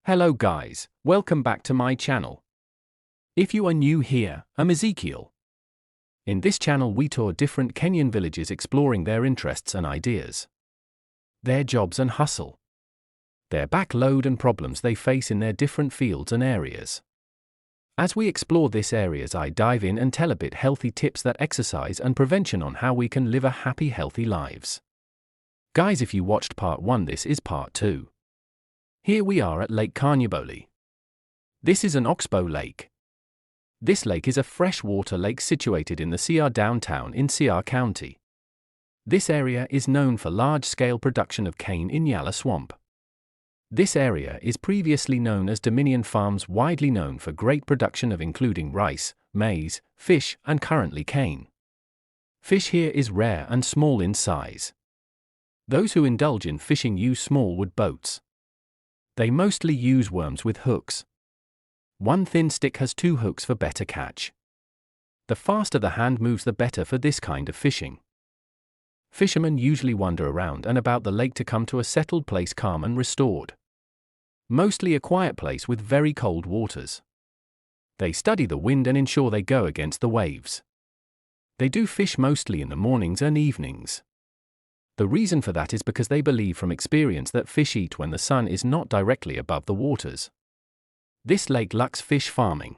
Hello guys, welcome back to my channel. If you are new here, I'm Ezekiel. In this channel we tour different Kenyan villages exploring their interests and ideas, their jobs and hustle, their backload and problems they face in their different fields and areas. As we explore these areas, I dive in and tell a bit healthy tips that exercise and prevention on how we can live a happy healthy lives. Guys, if you watched part 1, this is part 2. Here we are at Lake Kanyaboli. This is an oxbow lake. This lake is a freshwater lake situated in the Siaya downtown in Siaya County. This area is known for large-scale production of cane in Yala Swamp. This area is previously known as Dominion Farms, widely known for great production of including rice, maize, fish, and currently cane. Fish here is rare and small in size. Those who indulge in fishing use small wood boats. They mostly use worms with hooks. One thin stick has 2 hooks for better catch. The faster the hand moves, the better for this kind of fishing. Fishermen usually wander around and about the lake to come to a settled place, calm and restored. Mostly a quiet place with very cold waters. They study the wind and ensure they go against the waves. They do fish mostly in the mornings and evenings. The reason for that is because they believe from experience that fish eat when the sun is not directly above the waters. This lake lacks fish farming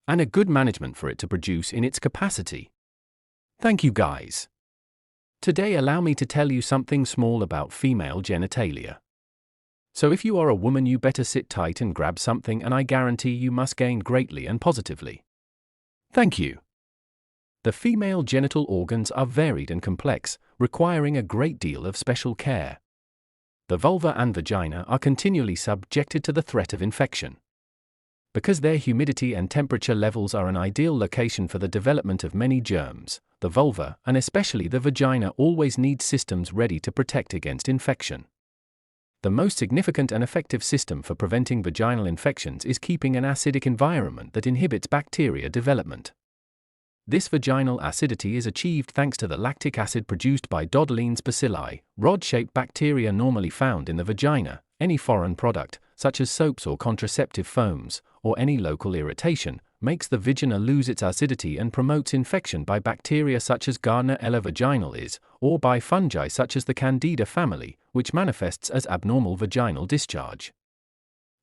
and a good management for it to produce in its capacity. Thank you guys. Today allow me to tell you something small about female genitalia. So if you are a woman, you better sit tight and grab something, and I guarantee you must gain greatly and positively. Thank you. The female genital organs are varied and complex, requiring a great deal of special care. The vulva and vagina are continually subjected to the threat of infection. Because their humidity and temperature levels are an ideal location for the development of many germs, the vulva, and especially the vagina, always needs systems ready to protect against infection. The most significant and effective system for preventing vaginal infections is keeping an acidic environment that inhibits bacteria development. This vaginal acidity is achieved thanks to the lactic acid produced by Dodolines bacilli, rod-shaped bacteria normally found in the vagina. Any foreign product, such as soaps or contraceptive foams, or any local irritation, makes the vagina lose its acidity and promotes infection by bacteria such as Gardnerella vaginalis, or by fungi such as the Candida family, which manifests as abnormal vaginal discharge.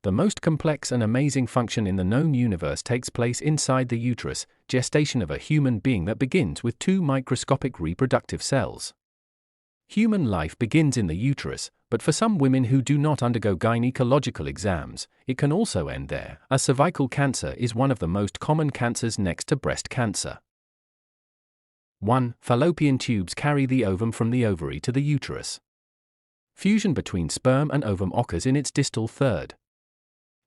The most complex and amazing function in the known universe takes place inside the uterus, gestation of a human being that begins with 2 microscopic reproductive cells. Human life begins in the uterus, but for some women who do not undergo gynecological exams, it can also end there, as cervical cancer is one of the most common cancers next to breast cancer. 1. Fallopian tubes carry the ovum from the ovary to the uterus. Fusion between sperm and ovum occurs in its distal third.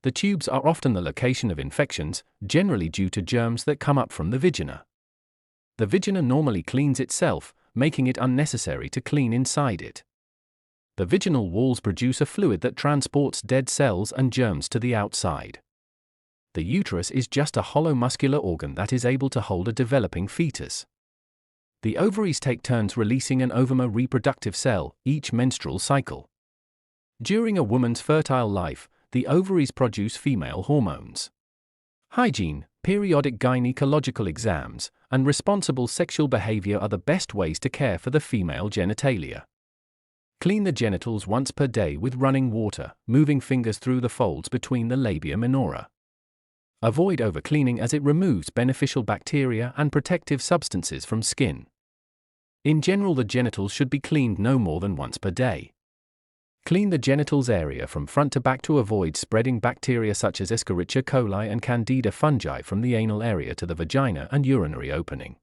The tubes are often the location of infections, generally due to germs that come up from the vagina. The vagina normally cleans itself, making it unnecessary to clean inside it. The vaginal walls produce a fluid that transports dead cells and germs to the outside. The uterus is just a hollow muscular organ that is able to hold a developing fetus. The ovaries take turns releasing an ovum, a reproductive cell, each menstrual cycle. During a woman's fertile life, the ovaries produce female hormones. Hygiene, periodic gynecological exams, and responsible sexual behavior are the best ways to care for the female genitalia. Clean the genitals once per day with running water, moving fingers through the folds between the labia minora. Avoid overcleaning as it removes beneficial bacteria and protective substances from skin. In general, the genitals should be cleaned no more than once per day. Clean the genitals area from front to back to avoid spreading bacteria such as Escherichia coli and Candida fungi from the anal area to the vagina and urinary opening.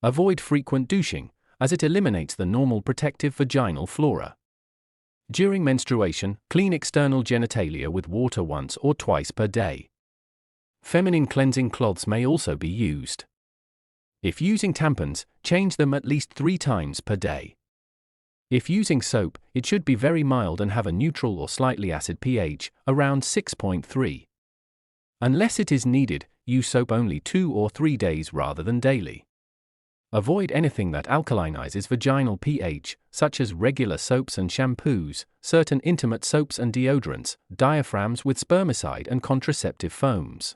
Avoid frequent douching, as it eliminates the normal protective vaginal flora. During menstruation, clean external genitalia with water once or twice per day. Feminine cleansing cloths may also be used. If using tampons, change them at least 3 times per day. If using soap, it should be very mild and have a neutral or slightly acid pH, around 6.3. Unless it is needed, use soap only 2 or 3 days rather than daily. Avoid anything that alkalinizes vaginal pH, such as regular soaps and shampoos, certain intimate soaps and deodorants, diaphragms with spermicide and contraceptive foams.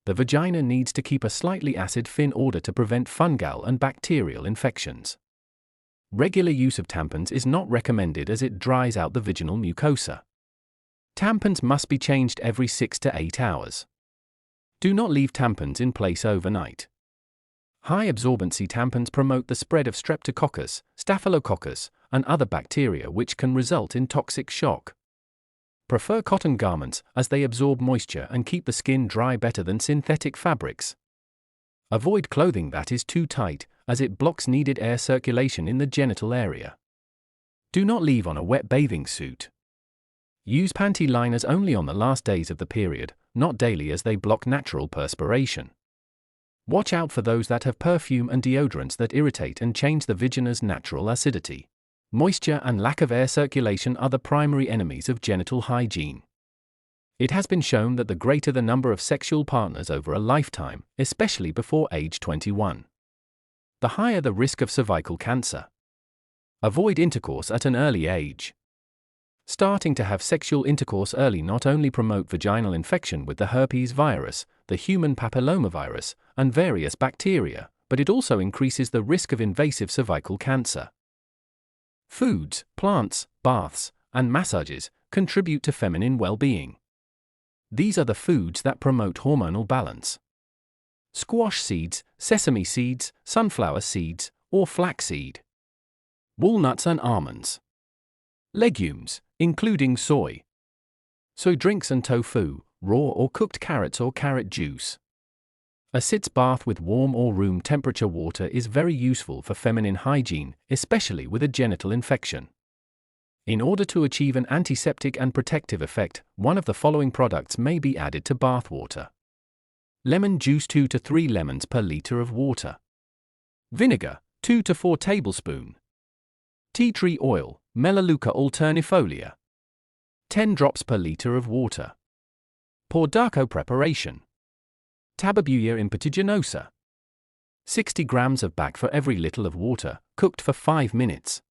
The vagina needs to keep a slightly acid in order to prevent fungal and bacterial infections. Regular use of tampons is not recommended as it dries out the vaginal mucosa. Tampons must be changed every 6 to 8 hours. Do not leave tampons in place overnight. High absorbency tampons promote the spread of streptococcus, staphylococcus, and other bacteria which can result in toxic shock. Prefer cotton garments as they absorb moisture and keep the skin dry better than synthetic fabrics. Avoid clothing that is too tight, as it blocks needed air circulation in the genital area. Do not leave on a wet bathing suit. Use panty liners only on the last days of the period, not daily, as they block natural perspiration. Watch out for those that have perfume and deodorants that irritate and change the vagina's natural acidity. Moisture and lack of air circulation are the primary enemies of genital hygiene. It has been shown that the greater the number of sexual partners over a lifetime, especially before age 21, the higher the risk of cervical cancer. Avoid intercourse at an early age. Starting to have sexual intercourse early not only promote vaginal infection with the herpes virus, the human papillomavirus, and various bacteria, but it also increases the risk of invasive cervical cancer. Foods, plants, baths, and massages contribute to feminine well-being. These are the foods that promote hormonal balance. Squash seeds, sesame seeds, sunflower seeds, or flaxseed. Walnuts and almonds. Legumes, including soy. Soy drinks and tofu, raw or cooked carrots or carrot juice. A sitz bath with warm or room temperature water is very useful for feminine hygiene, especially with a genital infection. In order to achieve an antiseptic and protective effect, one of the following products may be added to bath water. Lemon juice 2 to 3 lemons per liter of water. Vinegar 2 to 4 tablespoons. Tea tree oil, Melaleuca alternifolia. 10 drops per liter of water. Pordaco preparation. Tababuia impetigonosa. 60 grams of back for every liter of water, cooked for 5 minutes.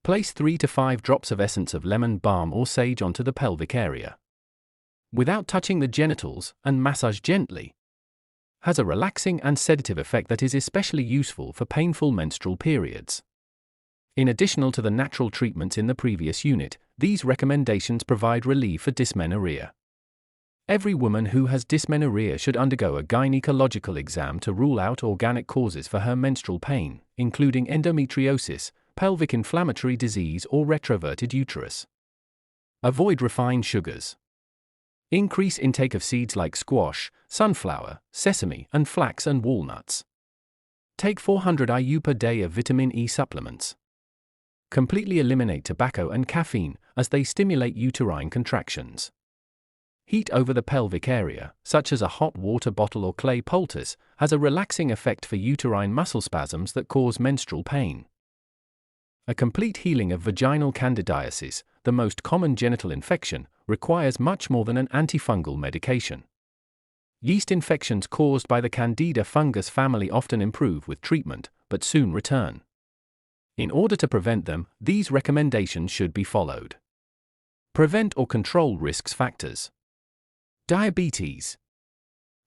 Place 3 to 5 drops of essence of lemon balm or sage onto the pelvic area, without touching the genitals, and massage gently. Has a relaxing and sedative effect that is especially useful for painful menstrual periods. In addition to the natural treatments in the previous unit, these recommendations provide relief for dysmenorrhea. Every woman who has dysmenorrhea should undergo a gynecological exam to rule out organic causes for her menstrual pain, including endometriosis, pelvic inflammatory disease, or retroverted uterus. Avoid refined sugars. Increase intake of seeds like squash, sunflower, sesame, and flax and walnuts. Take 400 IU per day of vitamin E supplements. Completely eliminate tobacco and caffeine, as they stimulate uterine contractions. Heat over the pelvic area, such as a hot water bottle or clay poultice, has a relaxing effect for uterine muscle spasms that cause menstrual pain. A complete healing of vaginal candidiasis, the most common genital infection, requires much more than an antifungal medication. Yeast infections caused by the Candida fungus family often improve with treatment, but soon return. In order to prevent them, these recommendations should be followed. Prevent or control risk factors. Diabetes.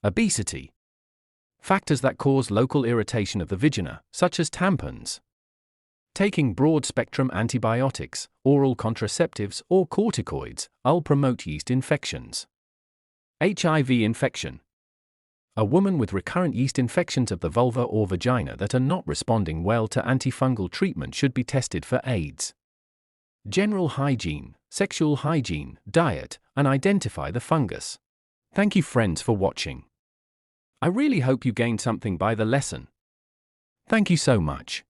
Obesity. Factors that cause local irritation of the vagina, such as tampons. Taking broad-spectrum antibiotics, oral contraceptives, or corticoids, will promote yeast infections. HIV infection. A woman with recurrent yeast infections of the vulva or vagina that are not responding well to antifungal treatment should be tested for AIDS. General hygiene, sexual hygiene, diet, and identify the fungus. Thank you, friends, for watching. I really hope you gained something by the lesson. Thank you so much.